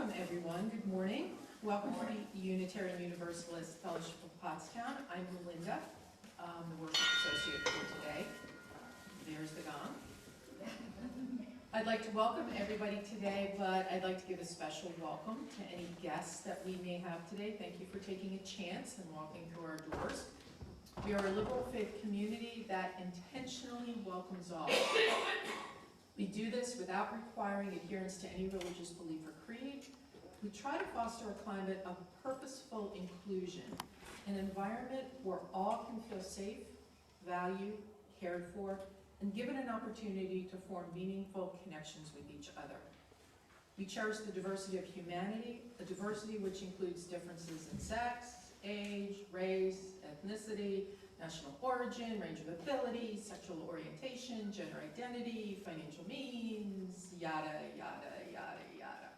Welcome, everyone. Good morning. Welcome to the Unitarian Universalist Fellowship of Pottstown. I'm Melinda, the worship associate for today. There's the gong. I'd like to welcome everybody today, but I'd like to give a special welcome to any guests that we may have today. Thank you for taking a chance and walking through our doors. We are a liberal faith community that intentionally welcomes all. We do this without requiring adherence to any religious belief or creed. We try to foster a climate of purposeful inclusion, an environment where all can feel safe, valued, cared for, and given an opportunity to form meaningful connections with each other. We cherish the diversity of humanity, a diversity which includes differences in sex, age, race, ethnicity, national origin, range of ability, sexual orientation, gender identity, financial means, yada, yada, yada, yada.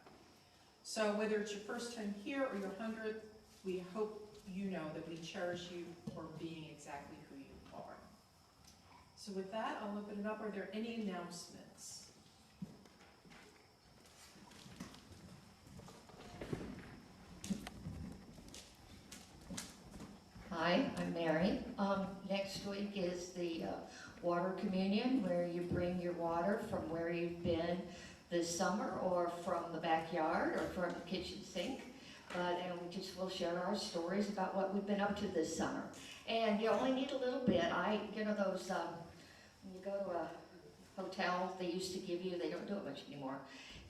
So whether it's your first time here or your 100th, we hope you know that we cherish you for being exactly who you are. So with that, I'll open it up. Are there any announcements? Hi, I'm Mary. Next week is the water communion, where you bring your water from where you've been this summer, or from the backyard, or from the kitchen sink. And we just will share our stories about what we've been up to this summer. And you only need a little bit. You know those, when you go to a hotel, they used to give you, they don't do it much anymore,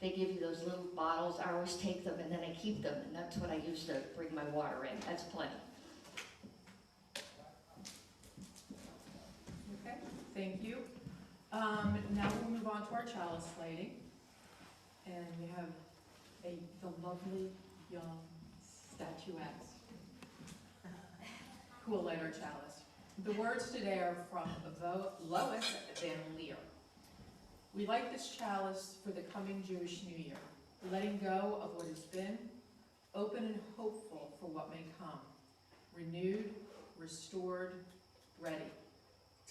they give you those little bottles. I always take them and then I keep them, and that's what I use to bring my water in. That's plenty. Okay, thank you. Now we'll move on to our chalice lighting. And we have the lovely young statuettes who will light our chalice. The words today are from Lois Van Leer. We light this chalice for the coming Jewish New Year, letting go of what has been, open and hopeful for what may come, renewed, restored, ready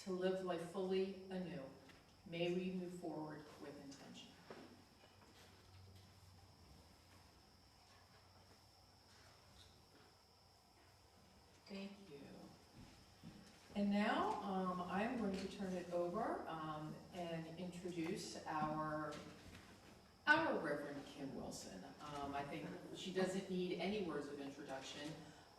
to live life fully anew. May we move forward with intention. Thank you. And now I'm going to turn it over and introduce our Reverend Kim Wilson. I think she doesn't need any words of introduction.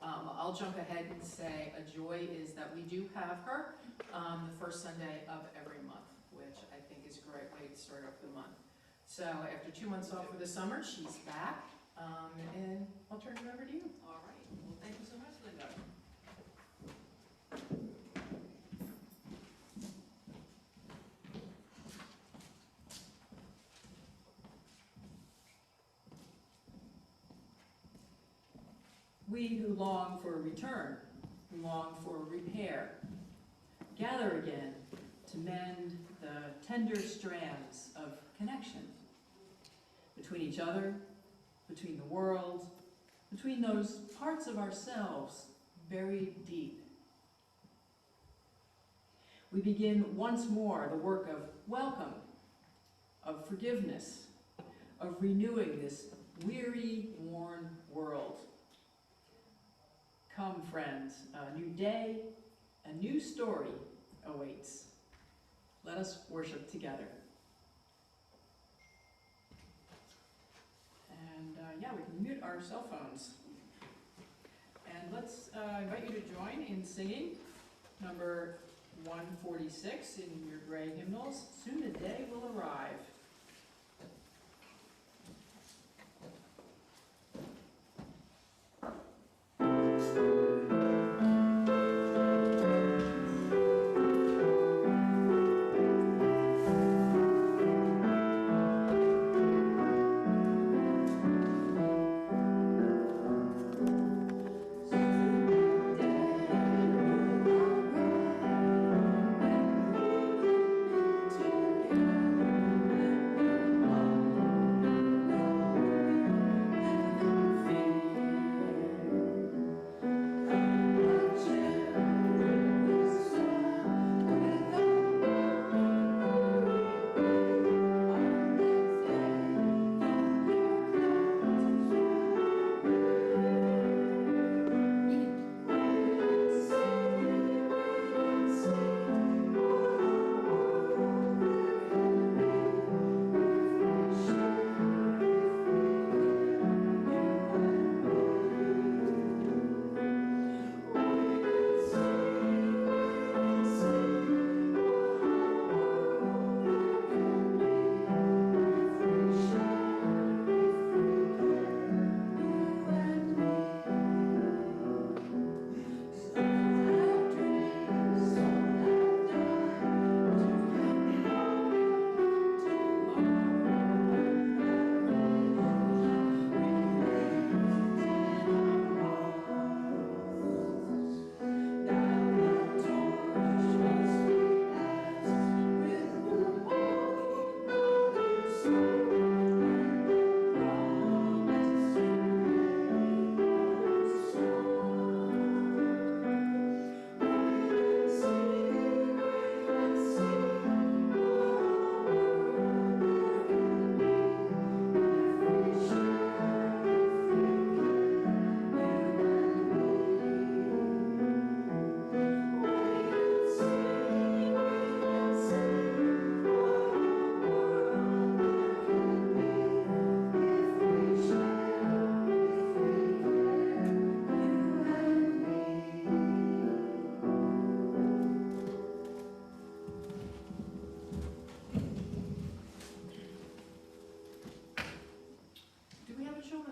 I'll jump ahead and say a joy is that we do have her the first Sunday of every month, which I think is a great way to start off the month. So after 2 months off for the summer, she's back, and I'll turn it over to you. All right. Well, thank you so much, Linda. We who long for a return, who long for repair, gather again to mend the tender strands of connection between each other, between the world, between those parts of ourselves buried deep. We begin once more the work of welcome, of forgiveness, of renewing this weary, worn world. Come, friends, a new day, a new story awaits. Let us worship together. And yeah, we can mute our cell phones. And let's invite you to join in singing number 146 in your gray hymnals, Soon a Day Will Arrive. Together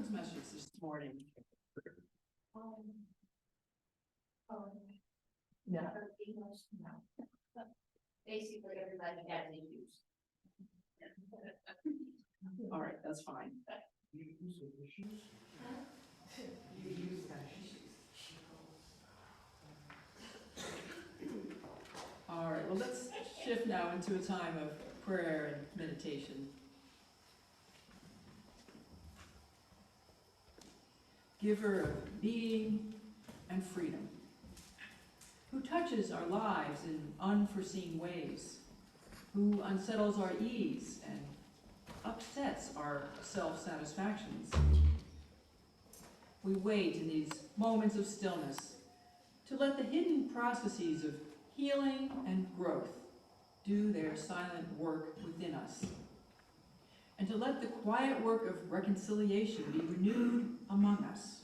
Reverend's message this morning? No. Basically, everybody has issues. All right, that's fine. All right, well, let's shift now into a time of prayer and meditation. Giver of being and freedom, who touches our lives in unforeseen ways, who unsettles our ease and upsets our self-satisfactions. We wait in these moments of stillness to let the hidden processes of healing and growth do their silent work within us, and to let the quiet work of reconciliation be renewed among us.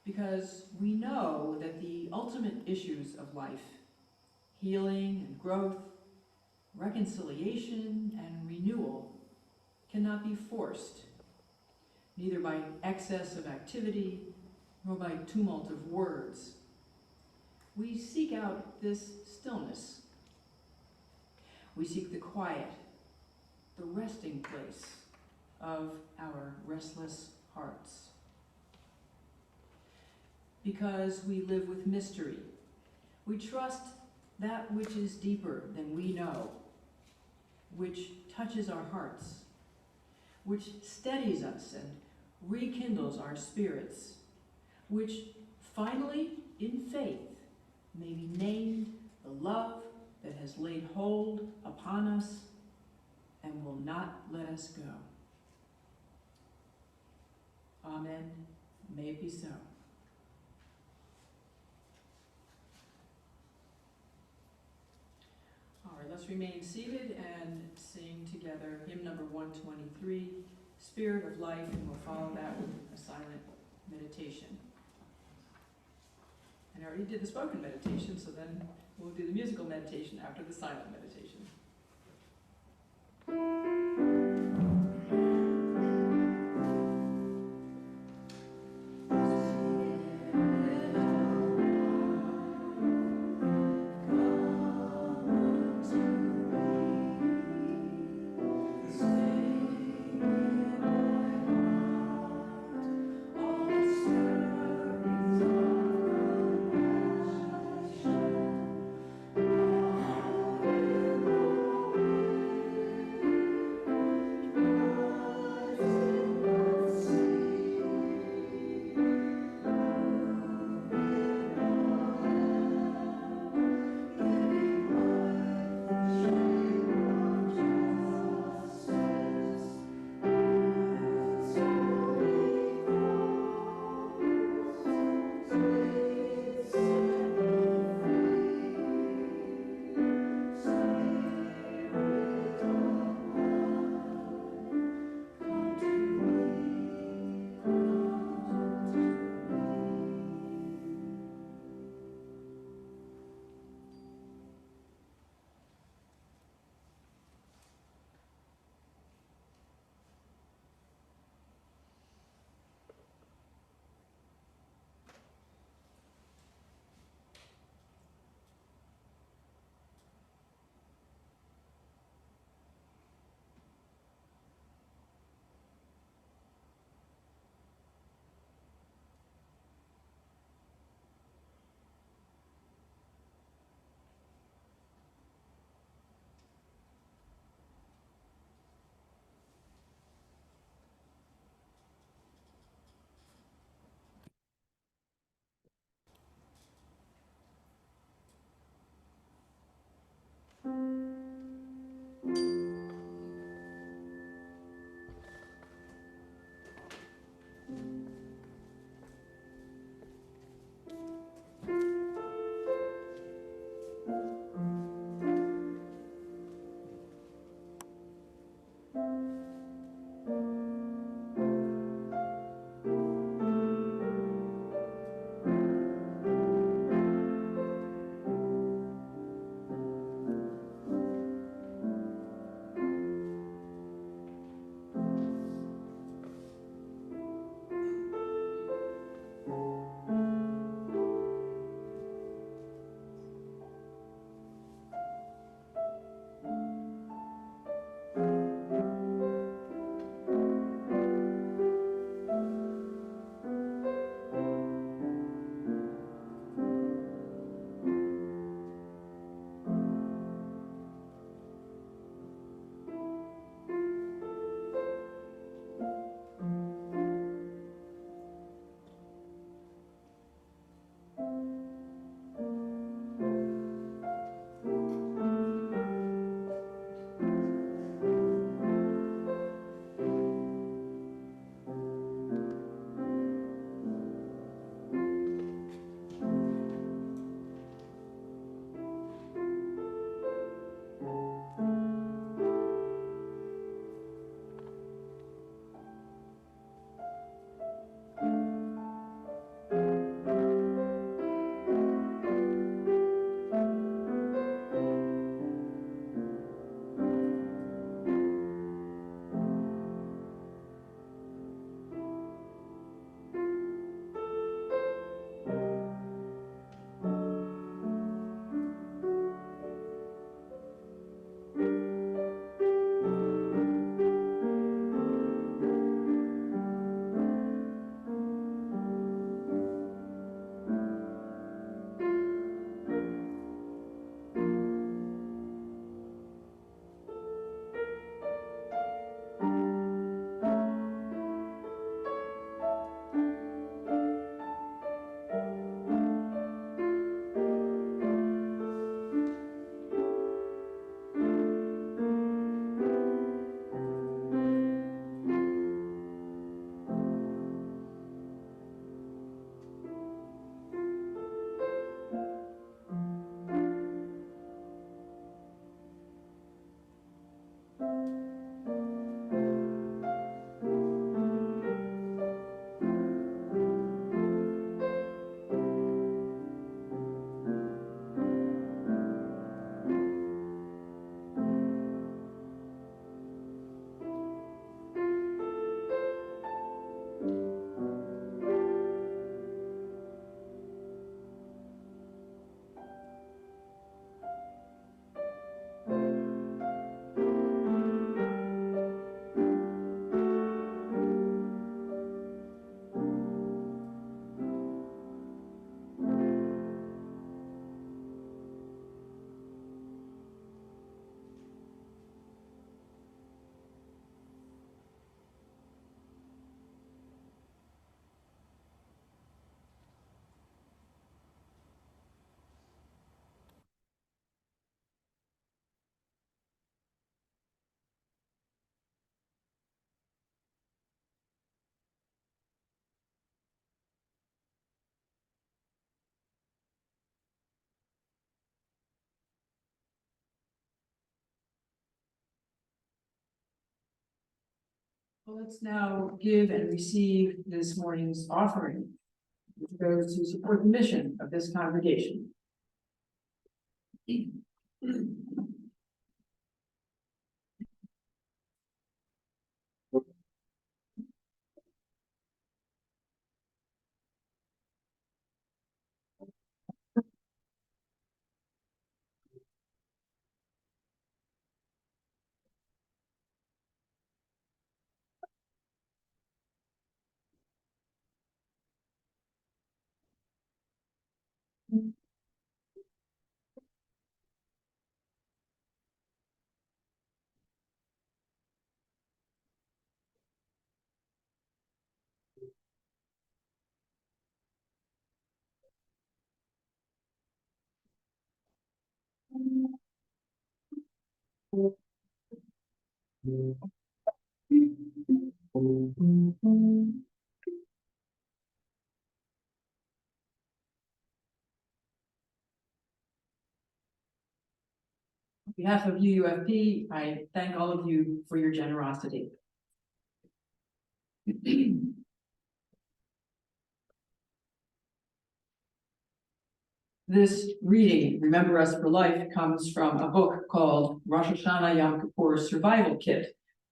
Because we know that the ultimate issues of life, healing and growth, reconciliation and renewal, cannot be forced, neither by excess of activity nor by tumult of words. We seek out this stillness. We seek the quiet, the resting place of our restless hearts. Because we live with mystery, we trust that which is deeper than we know, which touches our hearts, which steadies us and rekindles our spirits, which finally, in faith, may be named the love that has laid hold upon us and will not let us go. Amen. May it be so. All right, let's remain seated and sing together hymn number 123, Spirit of Life, and we'll follow that with a silent meditation. And I already did the spoken meditation, so then we'll do the musical meditation after the silent meditation. Well, let's now give and receive this morning's offering, which goes to support the mission of this congregation. On behalf of UUFP, I thank all of you for your generosity. This reading, Remember Us for Life, comes from a book called Rosh Hashanah Yom Kippur Survival Kit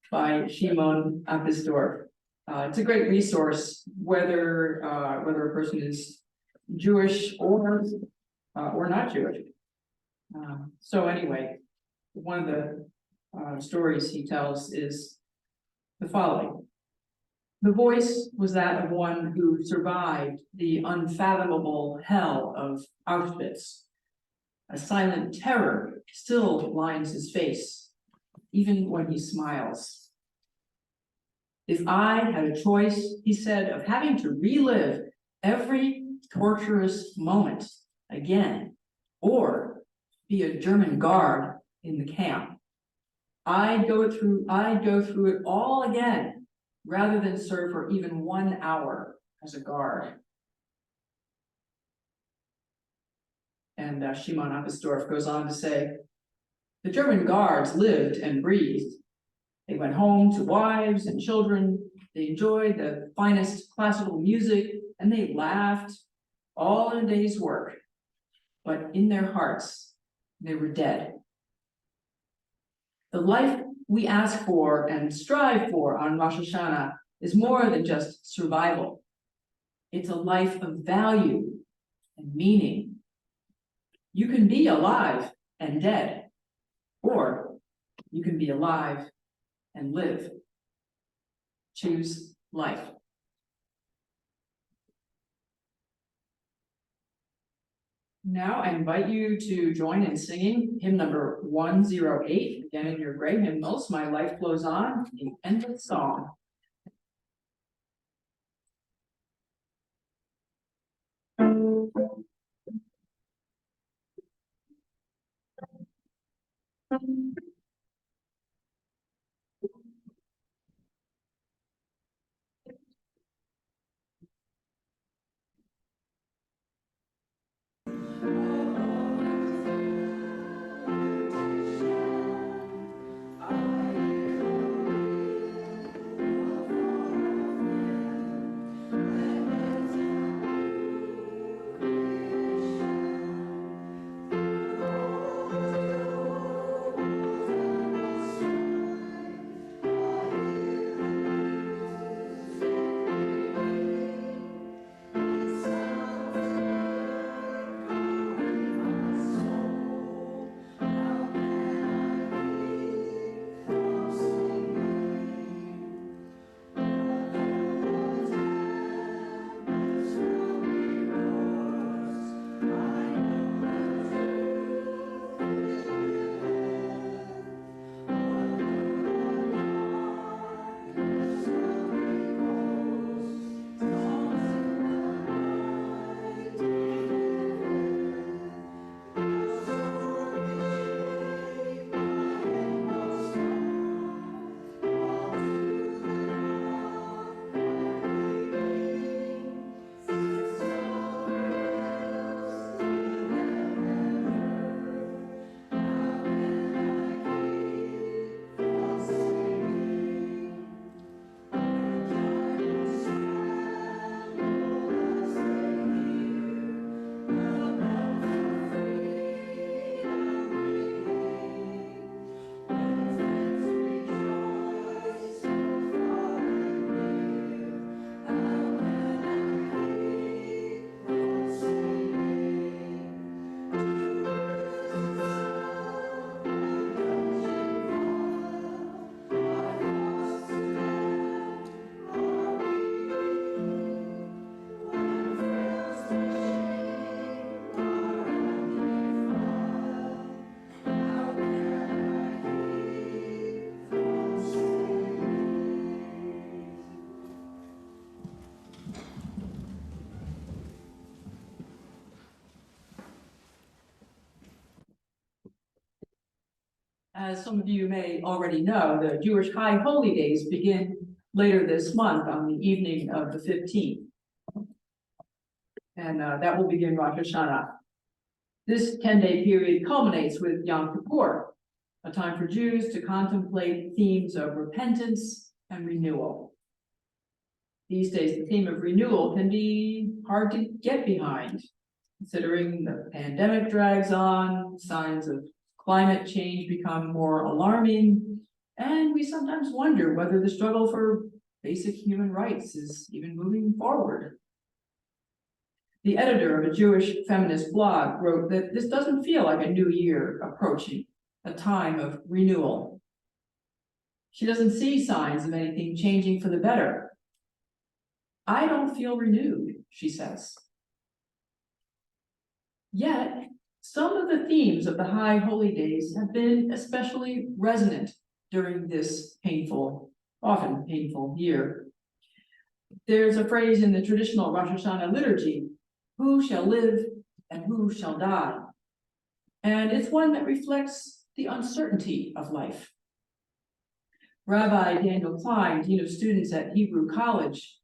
by Shimon Abisdorf. It's a great resource, whether a person is Jewish or not Jewish. So anyway, one of the stories he tells is the following. The voice was that of one who survived the unfathomable hell of Auschwitz. A silent terror still lines his face, even when he smiles. If I had a choice, he said, of having to relive every torturous moment again, or be a German guard in the camp, I'd go through it all again, rather than serve for even 1 hour as a guard. And Shimon Abisdorf goes on to say, the German guards lived and breathed. They went home to wives and children. They enjoyed the finest classical music, and they laughed all in a day's work. But in their hearts, they were dead. The life we ask for and strive for on Rosh Hashanah is more than just survival. It's a life of value and meaning. You can be alive and dead, or you can be alive and live. Choose life. Now I invite you to join in singing hymn number 108, again in your gray hymnals, My Life Flows On, an endless song. As some of you may already know, the Jewish High Holy Days begin later this month on the evening of the 15th. And that will begin Rosh Hashanah. This 10-day period culminates with Yom Kippur, a time for Jews to contemplate themes of repentance and renewal. These days, the theme of renewal can be hard to get behind, considering the pandemic drags on, signs of climate change become more alarming, and we sometimes wonder whether the struggle for basic human rights is even moving forward. The editor of a Jewish feminist blog wrote that this doesn't feel like a new year approaching, a time of renewal. She doesn't see signs of anything changing for the better. I don't feel renewed, she says. Yet, some of the themes of the High Holy Days have been especially resonant during this painful, often painful year. There's a phrase in the traditional Rosh Hashanah liturgy, "Who shall live and who shall die?" And it's one that reflects the uncertainty of life. Rabbi Daniel Klein, Dean of Students at Hebrew College,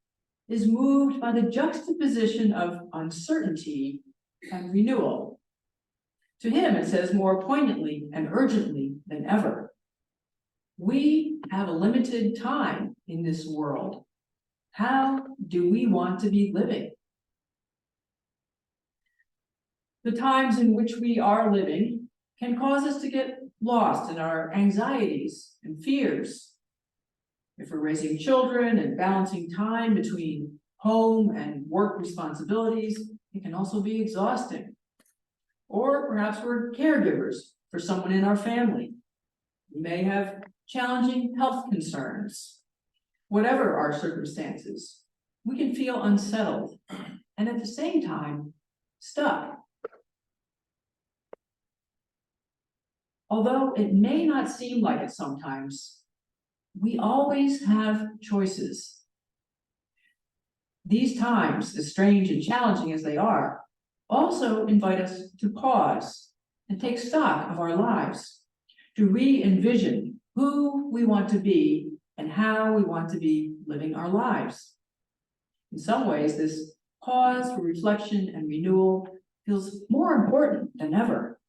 is moved by the juxtaposition of uncertainty and renewal. To him, it says more poignantly and urgently than ever, we have a limited time in this world. How do we want to be living? The times in which we are living can cause us to get lost in our anxieties and fears. If we're raising children and balancing time between home and work responsibilities, it can also be exhausting. Or perhaps we're caregivers for someone in our family. We may have challenging health concerns. Whatever our circumstances, we can feel unsettled and at the same time, stuck. Although it may not seem like it sometimes, we always have choices. These times, as strange and challenging as they are, also invite us to pause and take stock of our lives, to re-envision who we want to be and how we want to be living our lives. In some ways, this pause for reflection and renewal feels more important than ever.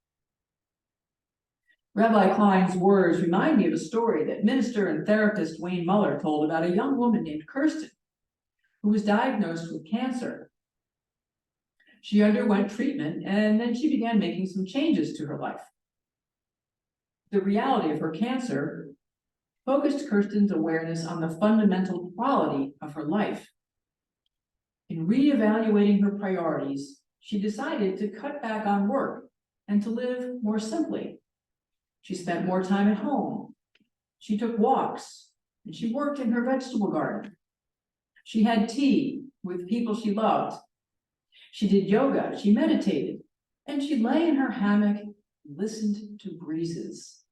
Rabbi Klein's words remind me of a story that minister and therapist Wayne Muller told about a young woman named Kirsten, who was diagnosed with cancer. She underwent treatment and then she began making some changes to her life. The reality of her cancer focused Kirsten's awareness on the fundamental quality of her life. In reevaluating her priorities, she decided to cut back on work and to live more simply. She spent more time at home. She took walks and she worked in her vegetable garden. She had tea with people she loved. She did yoga, she meditated, and she lay in her hammock and listened to breezes.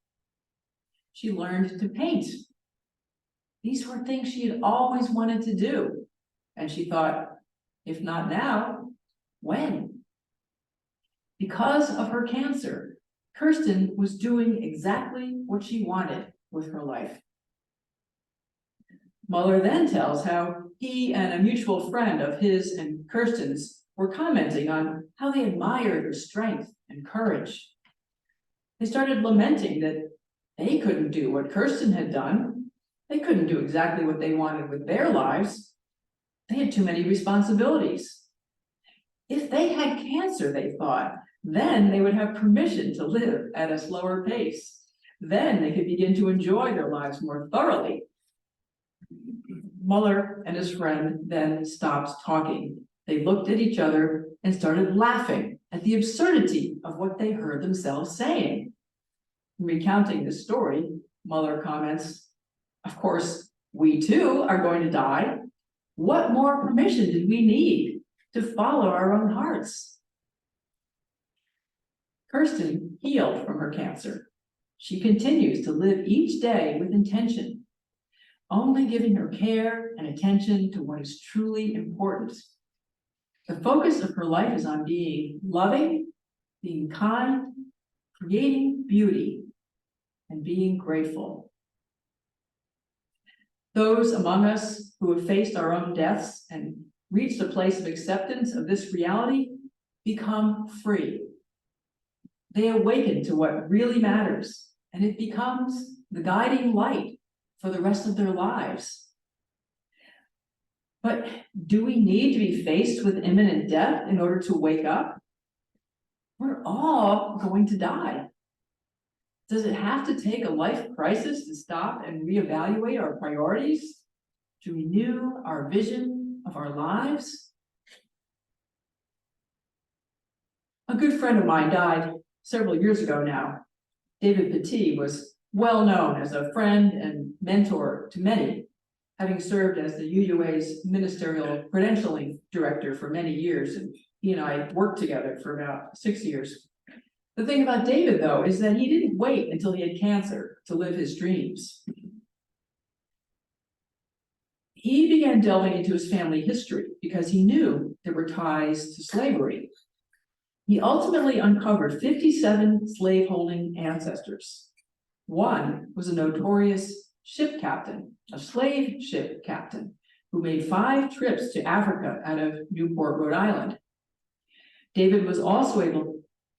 She learned to paint. These were things she had always wanted to do. And she thought, if not now, when? Because of her cancer, Kirsten was doing exactly what she wanted with her life. Muller then tells how he and a mutual friend of his and Kirsten's were commenting on how they admired her strength and courage. They started lamenting that they couldn't do what Kirsten had done. They couldn't do exactly what they wanted with their lives. They had too many responsibilities. If they had cancer, they thought, then they would have permission to live at a slower pace. Then they could begin to enjoy their lives more thoroughly. Muller and his friend then stopped talking. They looked at each other and started laughing at the absurdity of what they heard themselves saying. In recounting this story, Muller comments, "Of course, we too are going to die. What more permission did we need to follow our own hearts?" Kirsten healed from her cancer. She continues to live each day with intention, only giving her care and attention to what is truly important. The focus of her life is on being loving, being kind, creating beauty. and being grateful. Those among us who have faced our own deaths and reached a place of acceptance of this reality become free. They awaken to what really matters, and it becomes the guiding light for the rest of their lives. But do we need to be faced with imminent death in order to wake up? We're all going to die. Does it have to take a life crisis to stop and reevaluate our priorities, to renew our vision of our lives? A good friend of mine died several years ago now. David Petit was well known as a friend and mentor to many, having served as the UUA's ministerial credentialing director for many years, and he and I worked together for about 6 years. The thing about David, though, is that he didn't wait until he had cancer to live his dreams. He began delving into his family history because he knew there were ties to slavery. He ultimately uncovered 57 slaveholding ancestors. One was a notorious ship captain, a slave ship captain, who made 5 trips to Africa out of Newport, Rhode Island. David was also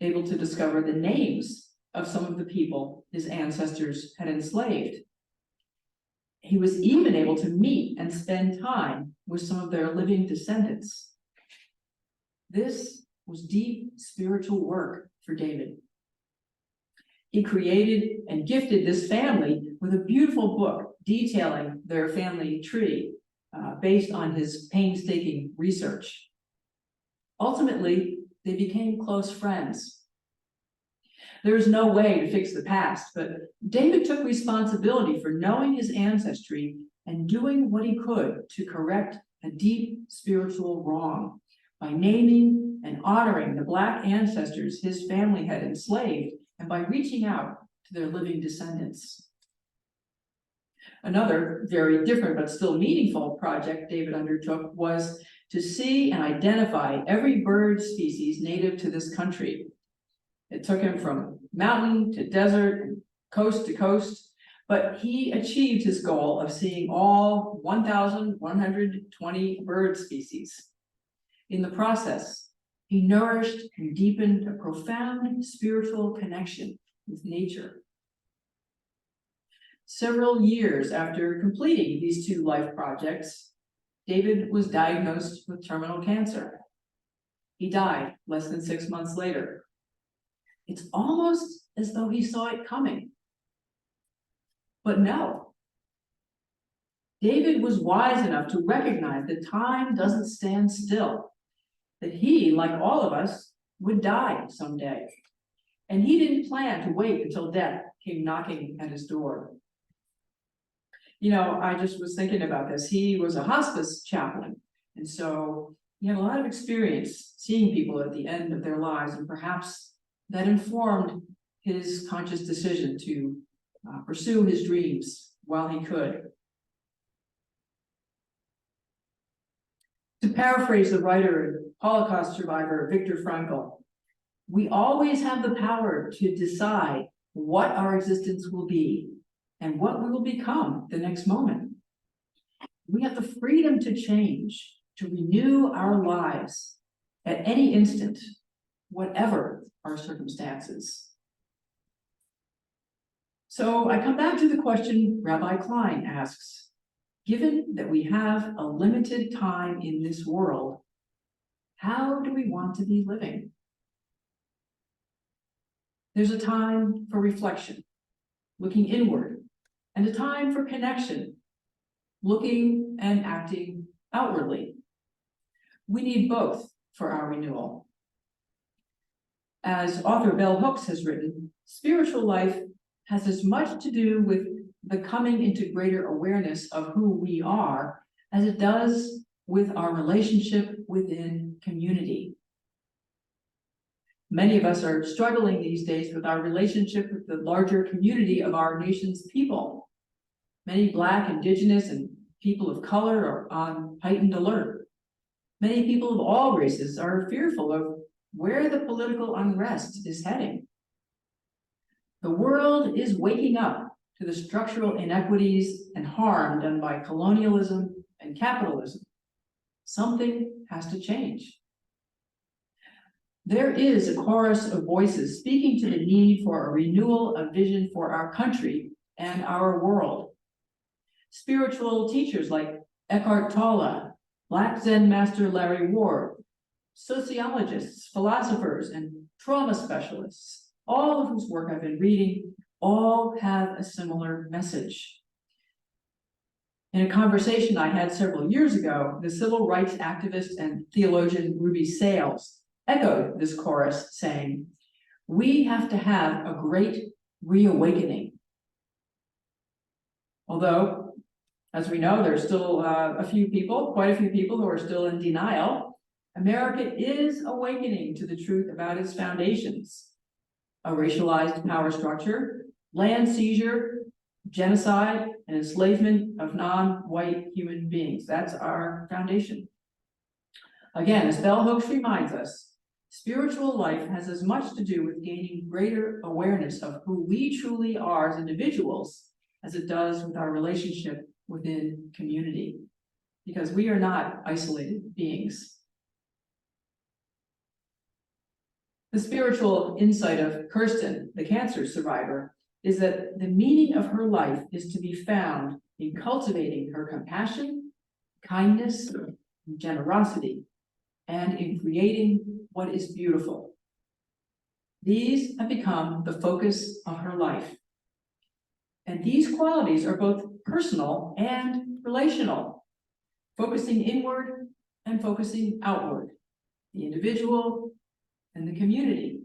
able to discover the names of some of the people his ancestors had enslaved. He was even able to meet and spend time with some of their living descendants. This was deep spiritual work for David. He created and gifted this family with a beautiful book detailing their family tree based on his painstaking research. Ultimately, they became close friends. There is no way to fix the past, but David took responsibility for knowing his ancestry and doing what he could to correct a deep spiritual wrong by naming and honoring the Black ancestors his family had enslaved and by reaching out to their living descendants. Another very different but still meaningful project David undertook was to see and identify every bird species native to this country. It took him from mountain to desert and coast to coast, but he achieved his goal of seeing all 1,120 bird species. In the process, he nourished and deepened a profound spiritual connection with nature. Several years after completing these 2 life projects, David was diagnosed with terminal cancer. He died less than 6 months later. It's almost as though he saw it coming. But no. David was wise enough to recognize that time doesn't stand still, that he, like all of us, would die someday. And he didn't plan to wait until death came knocking at his door. You know, I just was thinking about this. He was a hospice chaplain, and so he had a lot of experience seeing people at the end of their lives, and perhaps that informed his conscious decision to pursue his dreams while he could. To paraphrase the writer and Holocaust survivor Viktor Frankl, we always have the power to decide what our existence will be and what we will become the next moment. We have the freedom to change, to renew our lives at any instant, whatever our circumstances. So I come back to the question Rabbi Klein asks, given that we have a limited time in this world, how do we want to be living? There's a time for reflection, looking inward, and a time for connection, looking and acting outwardly. We need both for our renewal. As author Bell Hooks has written, spiritual life has as much to do with the coming into greater awareness of who we are as it does with our relationship within community. Many of us are struggling these days with our relationship with the larger community of our nation's people. Many Black, Indigenous, and people of color are on heightened alert. Many people of all races are fearful of where the political unrest is heading. The world is waking up to the structural inequities and harm done by colonialism and capitalism. Something has to change. There is a chorus of voices speaking to the need for a renewal of vision for our country and our world. Spiritual teachers like Eckhart Tolle, Black Zen Master Larry Ward, sociologists, philosophers, and trauma specialists, all of whose work I've been reading, all have a similar message. In a conversation I had several years ago, the civil rights activist and theologian Ruby Sales echoed this chorus, saying, "We have to have a great reawakening." Although, as we know, there's still quite a few people who are still in denial, America is awakening to the truth about its foundations: a racialized power structure, land seizure, genocide, and enslavement of non-white human beings. That's our foundation. Again, as Bell Hooks reminds us, spiritual life has as much to do with gaining greater awareness of who we truly are as individuals as it does with our relationship within community, because we are not isolated beings. The spiritual insight of Kirsten, the cancer survivor, is that the meaning of her life is to be found in cultivating her compassion, kindness, and generosity, and in creating what is beautiful. These have become the focus of her life. And these qualities are both personal and relational, focusing inward and focusing outward, the individual and the community.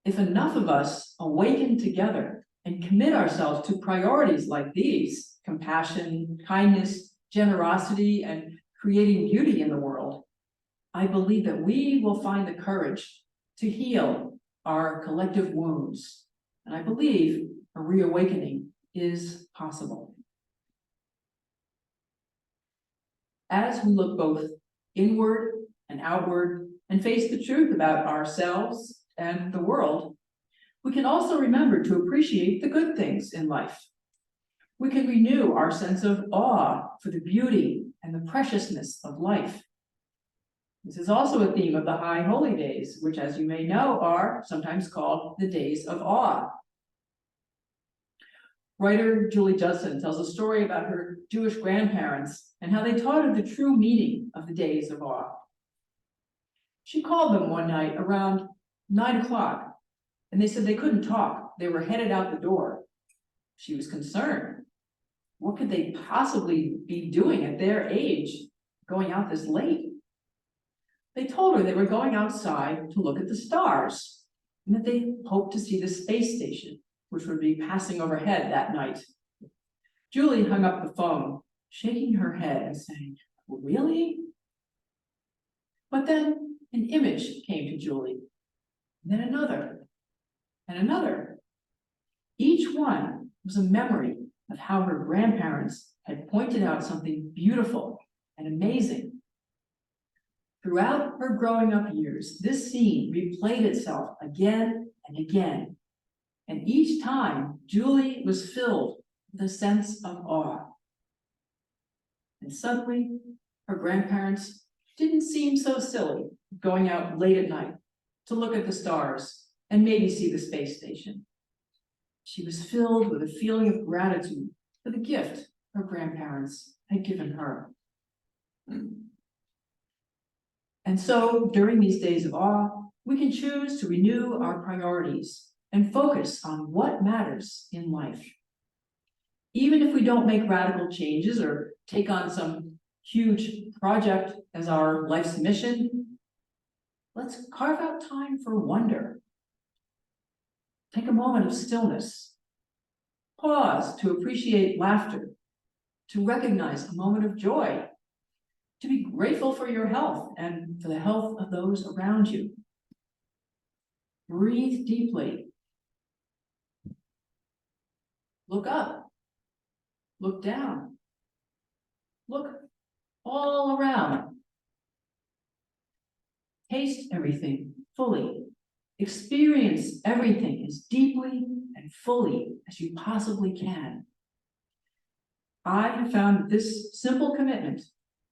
If enough of us awaken together and commit ourselves to priorities like these, compassion, kindness, generosity, and creating beauty in the world, I believe that we will find the courage to heal our collective wounds. And I believe a reawakening is possible. As we look both inward and outward and face the truth about ourselves and the world, we can also remember to appreciate the good things in life. We can renew our sense of awe for the beauty and the preciousness of life. This is also a theme of the High Holy Days, which, as you may know, are sometimes called the Days of Awe. Writer Julie Judson tells a story about her Jewish grandparents and how they taught her the true meaning of the Days of Awe. She called them one night around 9 o'clock, and they said they couldn't talk. They were headed out the door. She was concerned. What could they possibly be doing at their age, going out this late? They told her they were going outside to look at the stars, and that they hoped to see the space station, which would be passing overhead that night. Julie hung up the phone, shaking her head and saying, "Really?" But then an image came to Julie, and then another, and another. Each one was a memory of how her grandparents had pointed out something beautiful and amazing. Throughout her growing up years, this scene replayed itself again and again. And each time, Julie was filled with a sense of awe. And suddenly, her grandparents didn't seem so silly going out late at night to look at the stars and maybe see the space station. She was filled with a feeling of gratitude for the gift her grandparents had given her. And so, during these days of awe, we can choose to renew our priorities and focus on what matters in life. Even if we don't make radical changes or take on some huge project as our life's mission, let's carve out time for wonder. Take a moment of stillness. Pause to appreciate laughter, to recognize a moment of joy, to be grateful for your health and for the health of those around you. Breathe deeply. Look up. Look down. Look all around. Taste everything fully Experience everything as deeply and fully as you possibly can. I have found that this simple commitment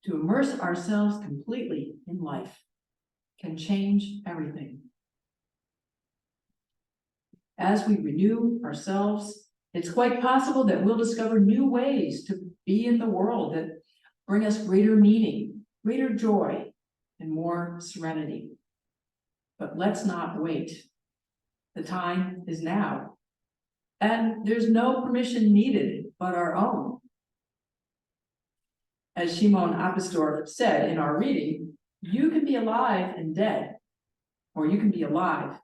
to immerse ourselves completely in life can change everything. As we renew ourselves, it's quite possible that we'll discover new ways to be in the world that bring us greater meaning, greater joy, and more serenity. But let's not wait. The time is now. And there's no permission needed but our own. As Shimon Apostol said in our reading, you can be alive and dead, or you can be alive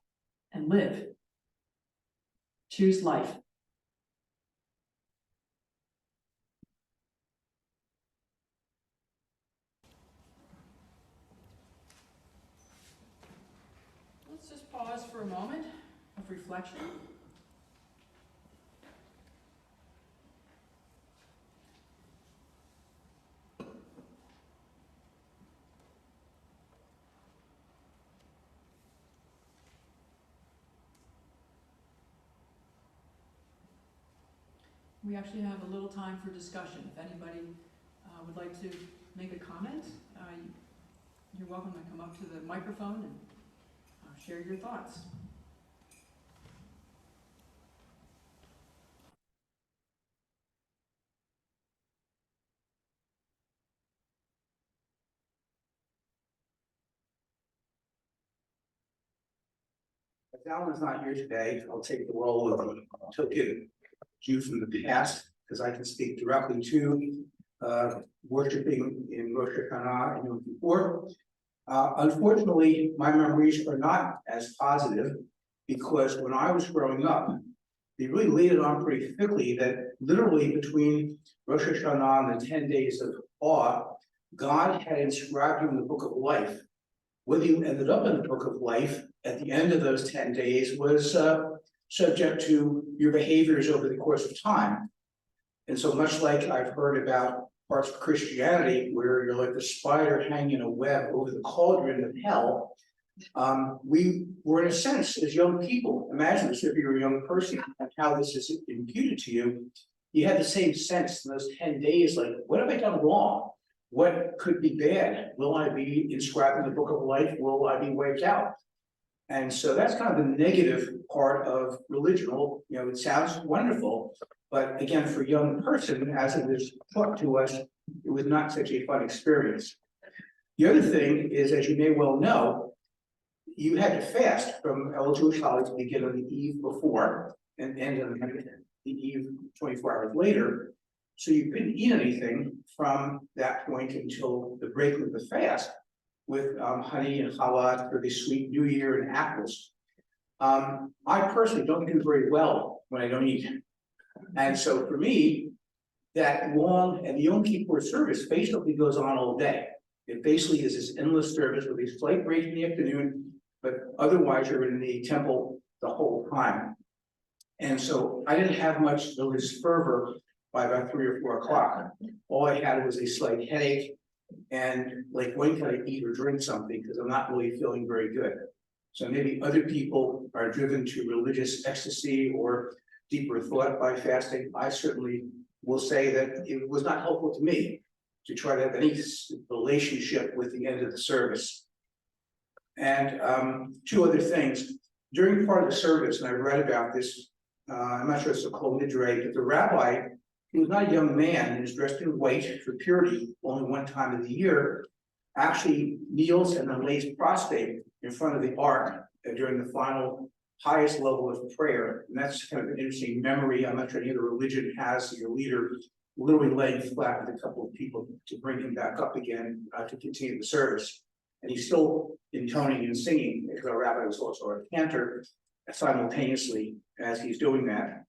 and live. Choose life. Let's just pause for a moment of reflection. We actually have a little time for discussion. If anybody would like to make a comment, you're welcome to come up to the microphone and share your thoughts. As Alan's not here today, I'll take the role of the token Jew from the past, because I can speak directly to worshiping in Rosh Hashanah and Yom Kippur. Unfortunately, my memories are not as positive, because when I was growing up, they really laid it on pretty thickly that literally between Rosh Hashanah and the 10 days of awe, God had inscribed you in the book of life. Whether you ended up in the book of life at the end of those 10 days was subject to your behaviors over the course of time. And so much like I've heard about parts of Christianity where you're like the spider hanging a web over the cauldron of hell, we were in a sense as young people, imagine this if you're a young person and how this is imputed to you, you had the same sense in those 10 days, like, what have I done wrong? What could be bad? Will I be inscribed in the book of life? Will I be wiped out? And so that's kind of the negative part of religion. Well, you know, it sounds wonderful, but again, for a young person, as it was taught to us, it was not such a fun experience. The other thing is, as you may well know, you had to fast from all Jewish holidays begin on the eve before and end on the eve 24 hours later. So you couldn't eat anything from that point until the break of the fast, with honey and challah for the sweet New Year and apples. I personally don't do very well when I don't eat. And so for me, that long and the Yom Kippur service basically goes on all day. It basically is this endless service with a slight break in the afternoon, but otherwise you're in the temple the whole time. And so I didn't have much religious fervor by about 3 or 4 o'clock. All I had was a slight headache and like, when can I eat or drink something? Because I'm not really feeling very good. So maybe other people are driven to religious ecstasy or deeper thought by fasting. I certainly will say that it was not helpful to me to try to have any relationship with the end of the service. And 2 other things. During part of the service, and I read about this, I'm not sure it's a Kol Nidre, but the rabbi, he was not a young man, he was dressed in white for purity only one time of the year, actually kneels and then lays prostrate in front of the ark during the final highest level of prayer. And that's kind of an interesting memory. I'm not sure any other religion has your leader literally laying flat with a couple of people to bring him back up again to continue the service. And he's still intoning and singing, because our rabbi was also a cantor simultaneously as he's doing that.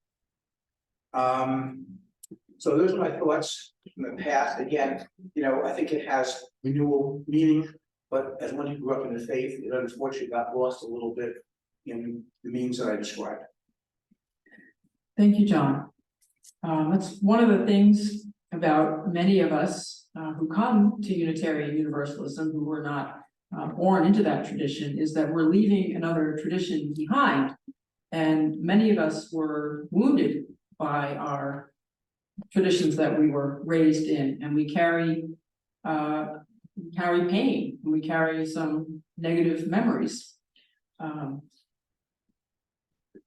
So those are my thoughts from the past. Again, you know, I think it has renewal meaning, but as one who grew up in the faith, it unfortunately got lost a little bit in the means that I described. Thank you, John. That's one of the things about many of us who come to Unitarian Universalism who were not born into that tradition, is that we're leaving another tradition behind. And many of us were wounded by our traditions that we were raised in, and we carry pain, and we carry some negative memories.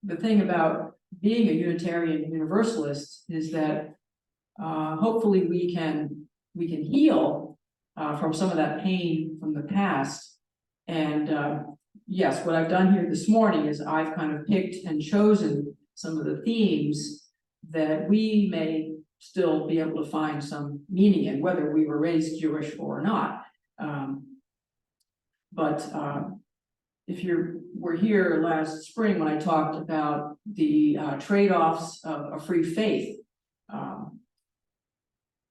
The thing about being a Unitarian Universalist is that hopefully we can heal from some of that pain from the past. And yes, what I've done here this morning is I've kind of picked and chosen some of the themes that we may still be able to find some meaning in, whether we were raised Jewish or not. If you were here last spring when I talked about the trade-offs of a free faith,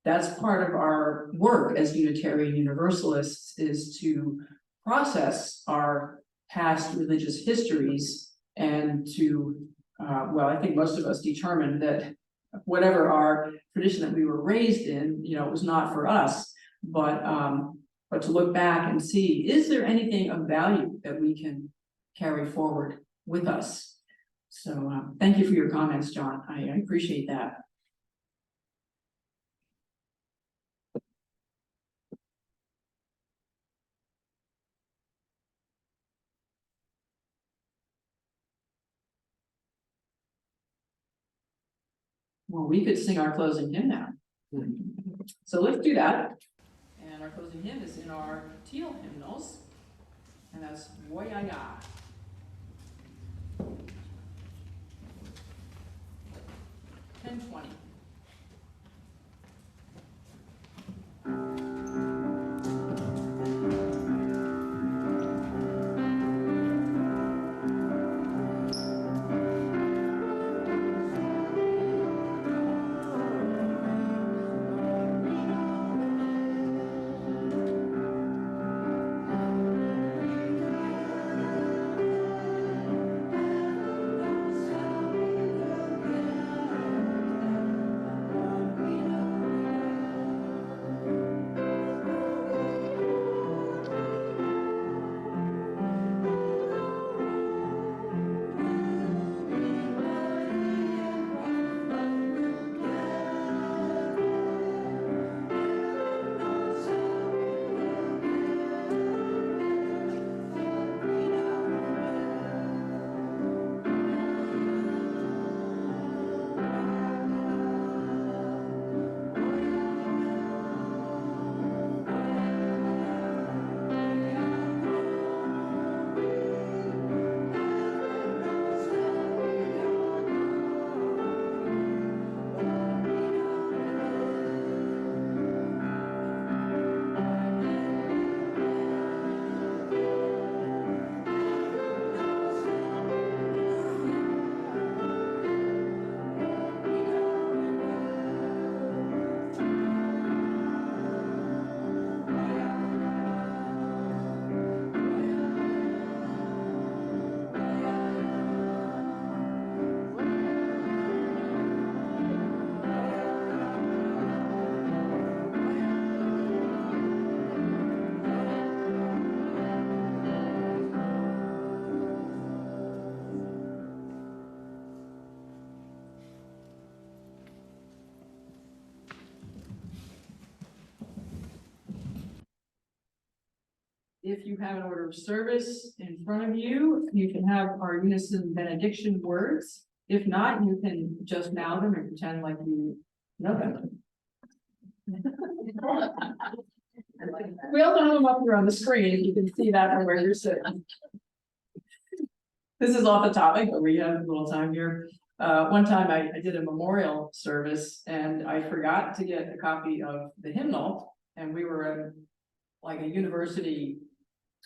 that's part of our work as Unitarian Universalists, is to process our past religious histories and to, well, I think most of us determined that whatever our tradition that we were raised in, you know, it was not for us, but to look back and see, is there anything of value that we can carry forward with us? So thank you for your comments, John. I appreciate that. Well, we could sing our closing hymn now. So let's do that. And our closing hymn is in our teal hymnals, and that's Woyaya. 10:20. If you have an order of service in front of you, you can have our unison benediction words. If not, you can just mouth them and pretend like you know them. We also have them up here on the screen. You can see that from where you're sitting. This is off the topic, but we have a little time here. One time I did a memorial service and I forgot to get a copy of the hymnal, and we were in like a university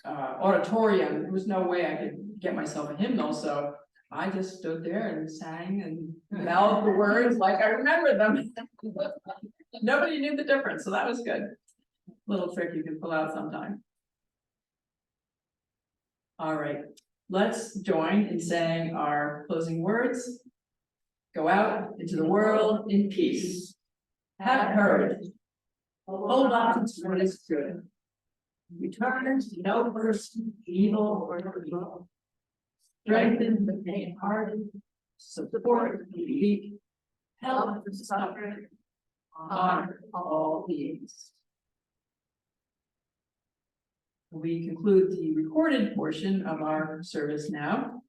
auditorium. There was no way I could get myself a hymnal, so I just stood there and sang and mouthed the words like I remembered them. Nobody knew the difference, so that was good. Little trick you can pull out sometime. All right, let's join in saying our closing words. Go out into the world in peace. Have heard. Hold on to what is good. Return to no person, evil or evil. Strengthen the faint-hearted, support the weak, help the suffering, honor all beings. We conclude the recorded portion of our service now.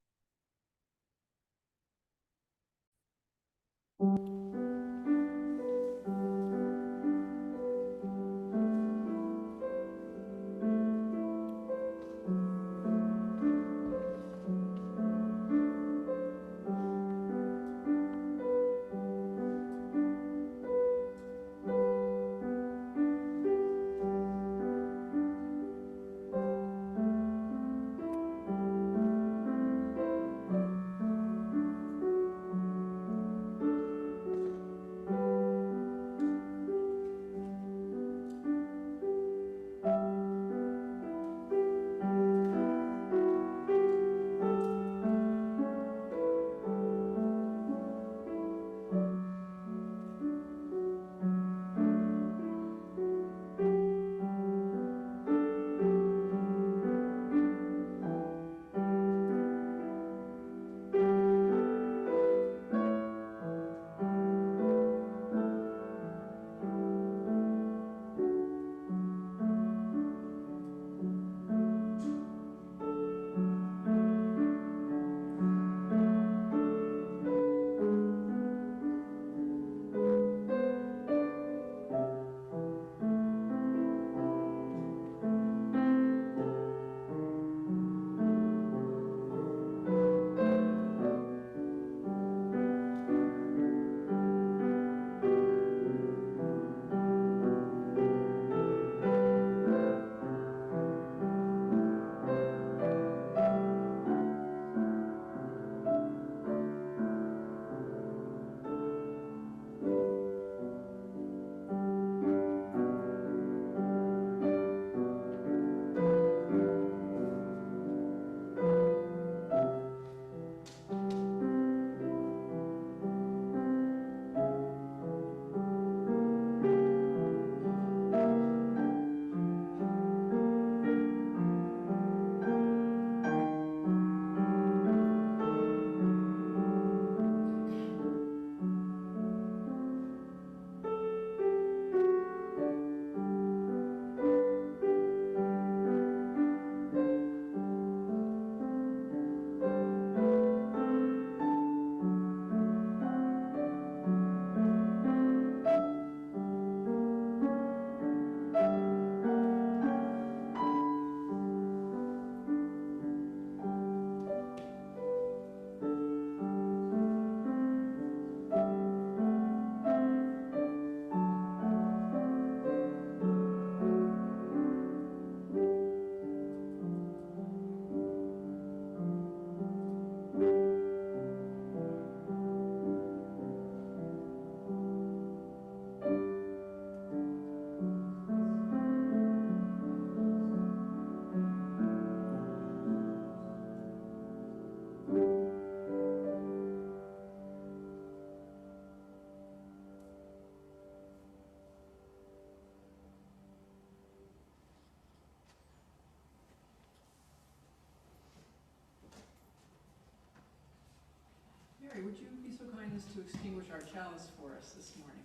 Mary, would you be so kind as to extinguish our chalice for us this morning?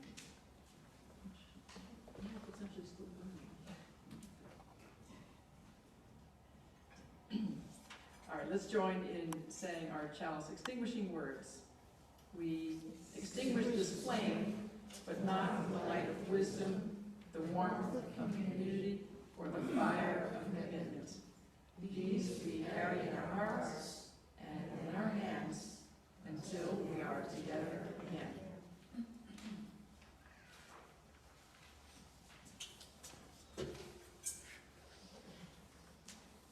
It's actually still burning. All right, let's join in saying our chalice extinguishing words. We extinguish this flame, but not the light of wisdom, the warmth of community, or the fire of commitment. These we carry in our hearts and in our hands until we are together.